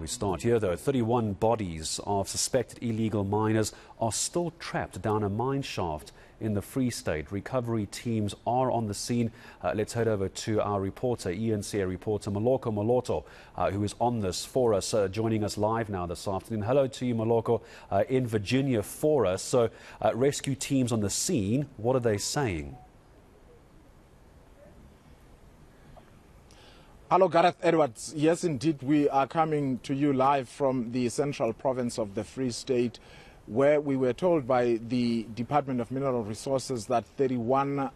We start here, though. 31 bodies of suspected illegal miners are still trapped down a mine shaft in the Free State. Recovery teams are on the scene. Let's head over to our reporter, eNCA reporter Moloko Moloto, who is on this for us, joining us live now this afternoon. Hello to you, Moloko, in Virginia for us. So, rescue teams on the scene, what are they saying? Hello, Gareth Edwards. Yes, indeed, we are coming to you live from the central province of the Free State, where we were told by the Department of Mineral Resources that 31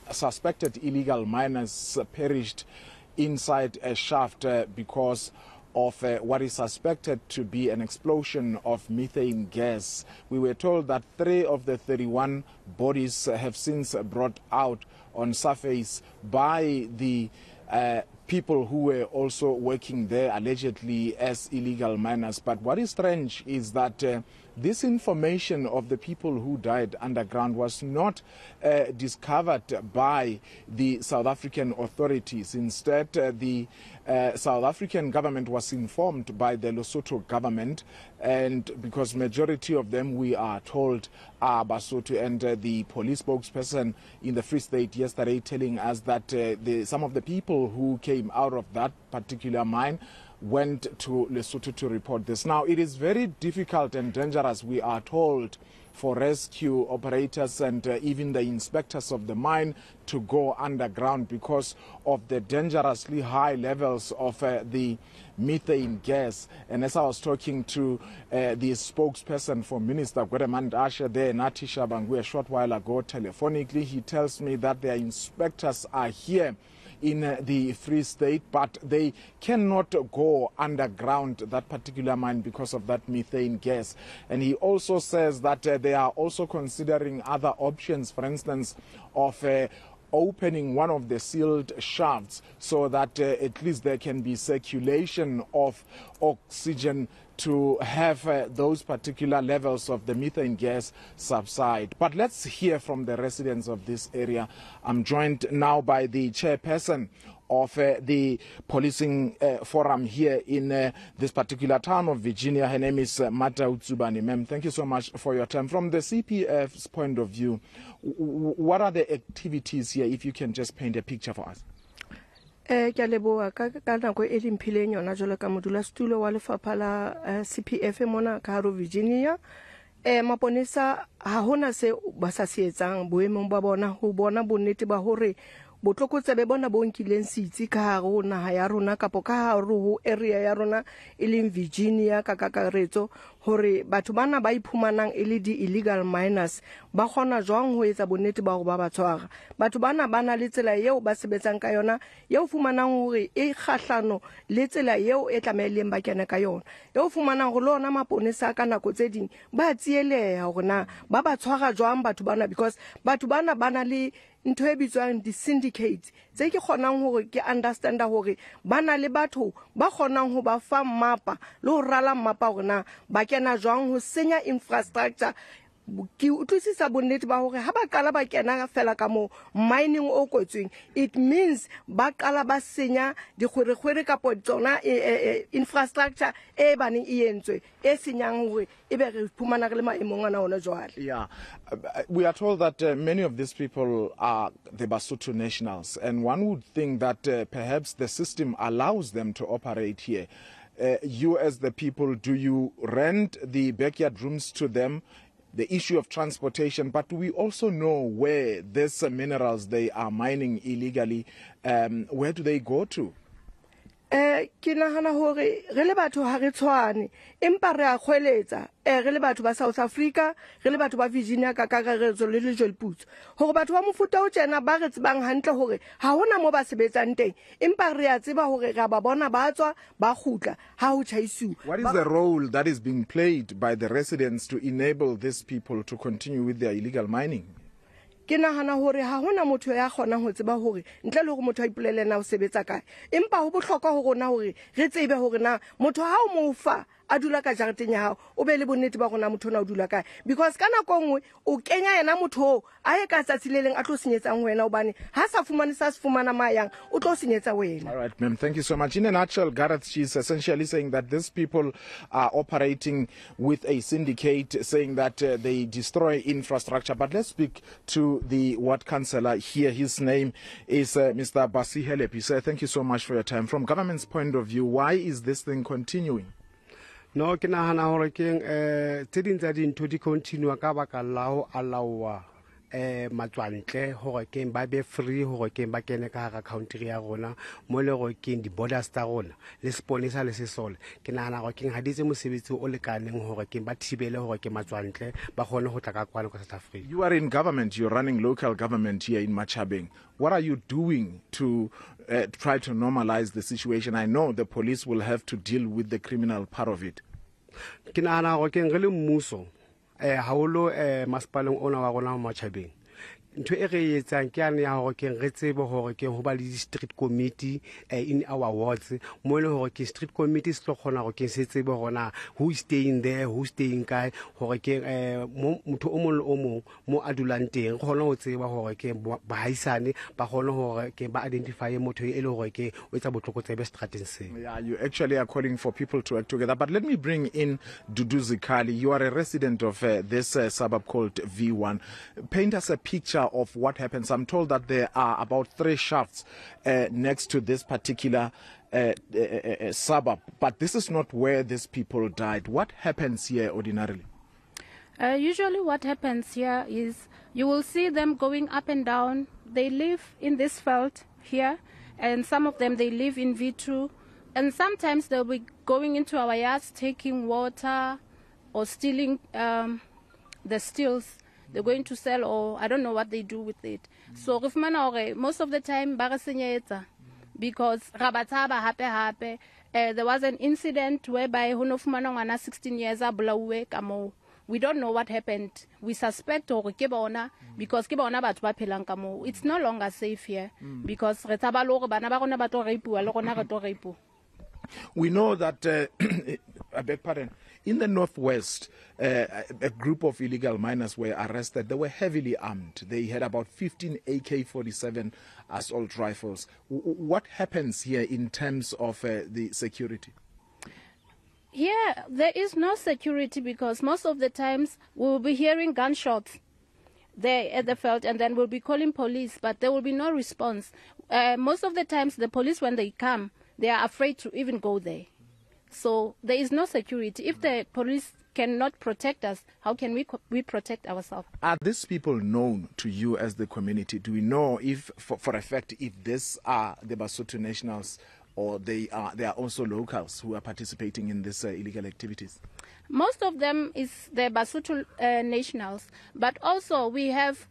suspected illegal miners perished inside a shaft because of what is suspected to be an explosion of methane gas. We were told that 3 of the 31 bodies have since brought out on surface by the people who were also working there allegedly as illegal miners. But what is strange is that this information of the people who died underground was not discovered by the South African authorities. Instead, the South African government was informed by the Lesotho government, and because majority of them, we are told, are Basotho, and the police spokesperson in the Free State yesterday telling us that some of the people who came out of that particular mine went to Lesotho to report this. Now, it is very difficult and dangerous, we are told, for rescue operators and even the inspectors of the mine to go underground because of the dangerously high levels of the methane gas. And as I was talking to the spokesperson for Minister Gwedemand Asher there, Natisha Bangu, a short while ago telephonically, he tells me that their inspectors are here in the Free State, but they cannot go underground that particular mine because of that methane gas. And he also says that they are also considering other options, for instance, of opening one of the sealed shafts so that at least there can be circulation of oxygen to have those particular levels of the methane gas subside. But let's hear from the residents of this area. I'm joined now by the chairperson of the policing forum here in this particular town of Virginia. Her name is Mata Utsubani. Ma'am, thank you so much for your time. From the CPF's point of view, what are the activities here, if you can just paint a picture for us? Ke a leboha ka nako e dimphileng yona jwalo ka modulasetulo wa lefapha la CPF mona ka haro Virginia. Maponesa ha hona se ba sa se etsang boemong ba bona ho bona bonnete ba hore botlhokotsebe bona bo nkileng sitsi ka haro naha ya rona kapo ka haro ho area ya rona e leng Virginia ka kakaretso hore batho bana ba iphumanang e le di illegal miners ba kgona jwang ho etsa bonnete ba hore ba ba tshwara. Batho bana bana le tsela eo ba sebetsang ka yona eo fumanang hore e kgahlano le tsela eo e tlameileng ba kena ka yona, eo fumanang hore lona maponesa ka nako tse ding ba tsieleha hore na ba ba tshwara jwang batho bana, because batho bana bana le ntho e bitswang di-syndicates tse ke kgonang hore ke understanda hore ba na le batho ba kgonang ho ba fa mapa le ho rala mapa hore na ba kena jwang ho senya infrastructure. Ke utlwisisa bonnete ba hore ha ba qala ba kena fela ka mo mining o kotsweng, it means ba qala ba senya dikgwere kapo tsona infrastructure e baneng e entswe e senyang hore e be re phumana re le maemong ana ona jwale. Yeah, we are told that many of these people are the Basotho nationals, and one would think that perhaps the system allows them to operate here. You as the people, do you rent the backyard rooms to them? The issue of transportation, but we also know where these minerals they are mining illegally, where do they go to? Ke nahana hore re le batho ha re tshwane empa re a khweletsa re le batho ba South Africa, re le batho ba Virginia ka kakaretso le Lejwelputso hore batho ba mofuta o tsena ba re tsebang hantle hore ha hona mo ba sebetsang teng empa re a tseba hore ra ba bona ba tswa ba khutla ha ho tjhaisiwa. What is the role that is being played by the residents to enable these people to continue with their illegal mining? Ke nahana hore ha hona motho ya kgonang ho tseba hore ntle le hore motho a ipolele na o sebetsa kae, empa ho bohlokwa ho rona hore re tsebe hore na motho ha o mo fa a dula ka jareteng ya hao o be le bonnete ba gona motho ona o dula kae because kana kongwe o kenya yena motho a e ka tsatsi le leng a tlo senyetsang wena obane ha sa fumane sa se fumana mayang o tlo senyetsa wena. All right, ma'am, thank you so much. In a nutshell, Gareth, she's essentially saying that these people are operating with a syndicate, saying that they destroy infrastructure. But let's speak to the ward councillor here. His name is Mr. Basi Helepi. Sir, thank you so much for your time. From government's point of view, why is this thing continuing? No, ke nahana hore ke tse ding tsa dintho di continue ka baka la ho allowa matswantle hore ke ba be free hore ke ba kene ka hara country ya rona mo le go ke di borders tsa rona le sponisa le sesole ke nahana gore ke haditse mosebetsi o lekaneng hore ke ba thibele hore ke matswantle ba gone go tla ka kwana ka South Africa. You are in government, you're running local government here in Machabeng. What are you doing to try to normalize the situation? I know the police will have to deal with the criminal part of it. Ke nahana gore ke ngele mmuso haholo masepaleng ona wa rona Machabeng ntho e re etsang ke ane ya hore ke re tsebe hore ke ho ba le street committee in our wards mo le hore ke street committee se tlo khona gore ke se tsebe hona who is staying there, who staying kae hore ke motho o mong le o mong mo adulang teng khona ho tseba hore ke bahaisane ba khona hore ke ba identify motho e le hore ke o etsa botlhokotsebe strateng se. Yeah, you actually are calling for people to work together. But let me bring in Dudu Zikali. You are a resident of this suburb called V1. Paint us a picture of what happens. I'm told that there are about 3 shafts next to this particular suburb, but this is not where these people died. What happens here ordinarily? Usually what happens here is you will see them going up and down. They live in this field here, and some of them they live in V2, and sometimes they'll be going into our yards taking water or stealing the stills. They're going to sell, or I don't know what they do with it. So most of the time because there was an incident whereby 16 years we don't know what happened. We suspect or because it's no longer safe here because we know that I beg pardon, in the northwest, a group of illegal miners were arrested. They were heavily armed. They had about 15 AK-47 assault rifles. What happens here in terms of the security? Here, there is no security because most of the times we will be hearing gunshots there at the field, and then we'll be calling police, but there will be no response. Most of the times, the police, when they come, they are afraid to even go there. So there is no security. If the police cannot protect us, how can we protect ourselves? Are these people known to you as the community? Do we know if, for a fact, if these are the Basotho nationals or they are also locals who are participating in these illegal activities? Most of them is the Basotho nationals, but also we have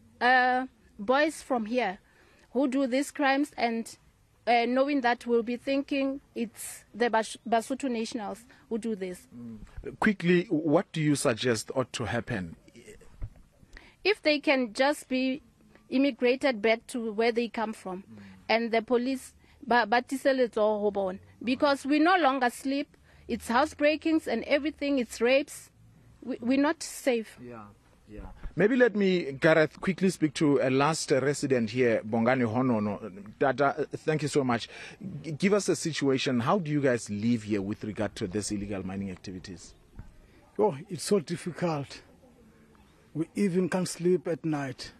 boys from here who do these crimes, and knowing that we'll be thinking it's the Basotho nationals who do this. Quickly, what do you suggest ought to happen? If they can just be immigrated back to where they come from, and the police, because we no longer sleep, it's housebreakings and everything, it's rapes. We're not safe. Yeah. Maybe let me, Gareth, quickly speak to a last resident here, Bongani Honono. Dada, thank you so much. Give us a situation. How do you guys live here with regard to this illegal mining activities? Oh, it's so difficult. We even can't sleep at night.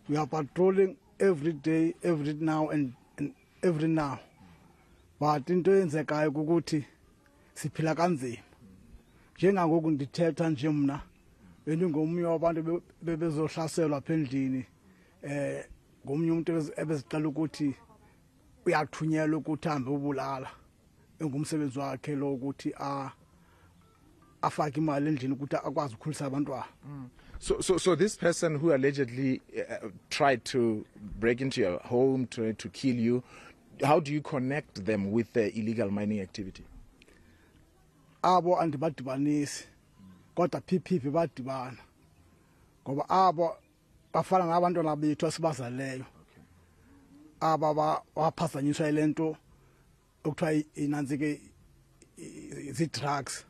We are patrolling every day, every now and every now. But into yenzekayo ukuthi siphila kanzima. Njengangoku ndithetha nje mna bendingomnye wabantu bebezohlaselwa apha endlini ngomnye umuntu ebeziqala ukuthi uyathunyelwa ukuthi ahambe ubulala engumsebenzi wakhe lo ukuthi afake imali endlini ukuthi akwazi ukukhulisa abantwana. So this person who allegedly tried to break into your home to kill you, how do you connect them with the illegal mining activity? Abo andibadibanisi kodwa phiphi badibana ngoba abo bafana ngabantwana bethu asibazaleyo aba waphazanyiswa ilento okuthiwa inanzike zi drugs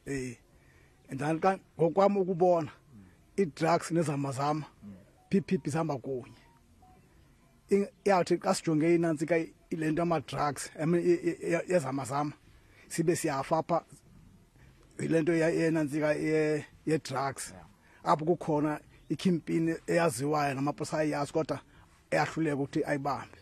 and then ngokwami ukubona i-drugs nezamazama PPP sihamba kunye iyathi kasijonge inansi ka ilento ama-drugs yezamazama sibe siyafa apha ilento yenansi ka ye-drugs apho kukhona ikhimpini eyaziwayo namaposa ayazi kodwa eyahluleka ukuthi ayibambe.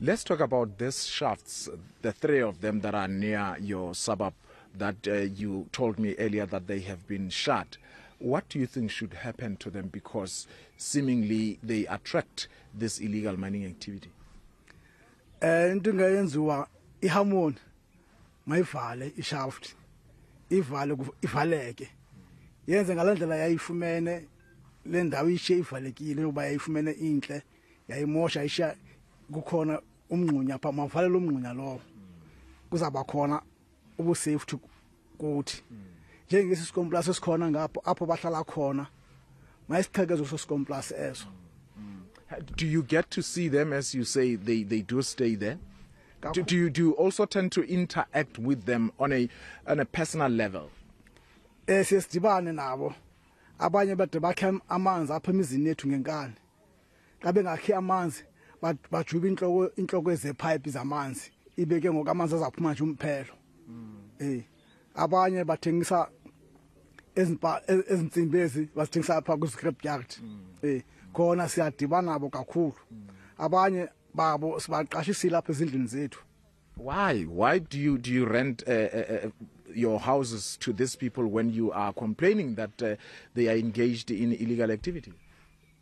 Let's talk about these shafts, the 3 of them that are near your suburb that you told me earlier that they have been shut. What do you think should happen to them, because seemingly they attract this illegal mining activity? Into engayenziwa iharmony mayivale ishaft ivaleke yenze ngalandlela yayifumene le ndawo ishe ivalekile ngoba yayifumene inhle yayimosha isha kukhona umngqunya apha mavalele umngqunya lowo kuzaba khona ubusafe kuthi njengesi skomplus esikhona ngapho apho bahlala khona mayisiqhekezo soskomplus eso. Do you get to see them, as you say they do stay there? Do you also tend to interact with them on a personal level? Sisidibane nabo abanye bade bakhe amanzi apha emizini yethu ngenkani kabe ngakhe amanzi bajuba inhloko ezepipe zamanzi ibeke ngokamanzi azaphuma nje umphelo. Abanye bathengisa ezintsimbezi basithengisa apha ku scrap yard. Khona siyadibana nabo kakhulu. Abanye babo sibaqashisile apha ezindlini zethu. Why do you rent your houses to these people when you are complaining that they are engaged in illegal activity?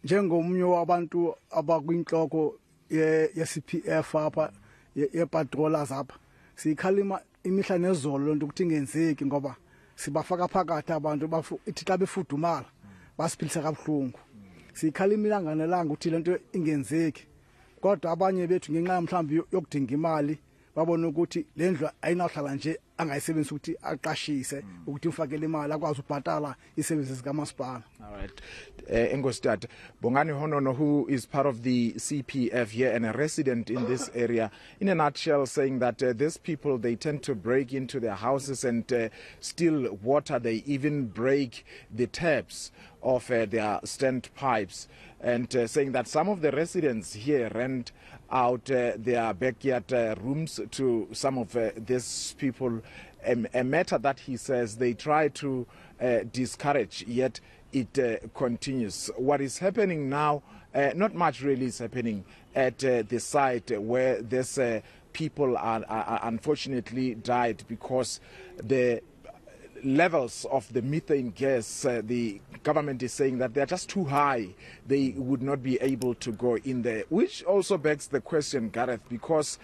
Njengomnye wabantu abakwinhloko ye-CPF apha ye-patrollers apha sikhalima imihla nezolo lonto ukuthi ingenzeki ngoba sibafaka phakathi abantu ithi xa befudumala basiphilisa kabuhlungu. Sikhalima ilanga nelanga ukuthi lento ingenzeki kodwa abanye bethu ngenxa mhlawumbe yokudinga imali babona ukuthi lendlu ayinahlala nje angayisebenzisa ukuthi aqashise ukuthi ufakele imali akwazi ubhatala iservices kamasipala. All right. Engostad Bongani Honono, who is part of the CPF here and a resident in this area, in a nutshell saying that these people, they tend to break into their houses and steal water. They even break the taps of their standpipes, and saying that some of the residents here rent out their backyard rooms to some of these people, a matter that he says they try to discourage, yet it continues. What is happening now, not much really is happening at the site where these people are unfortunately died because the levels of the methane gas, the government is saying that they're just too high. They would not be able to go in there, which also begs the question, Gareth, because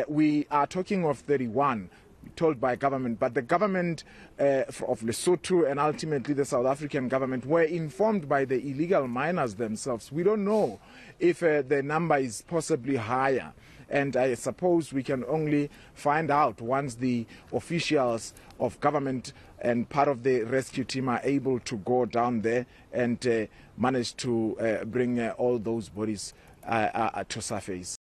we are talking of 31 told by government, but the government of Lesotho and ultimately the South African government were informed by the illegal miners themselves. We don't know if the number is possibly higher. And I suppose we can only find out once the officials of government and part of the rescue team are able to go down there and manage to bring all those bodies to surface.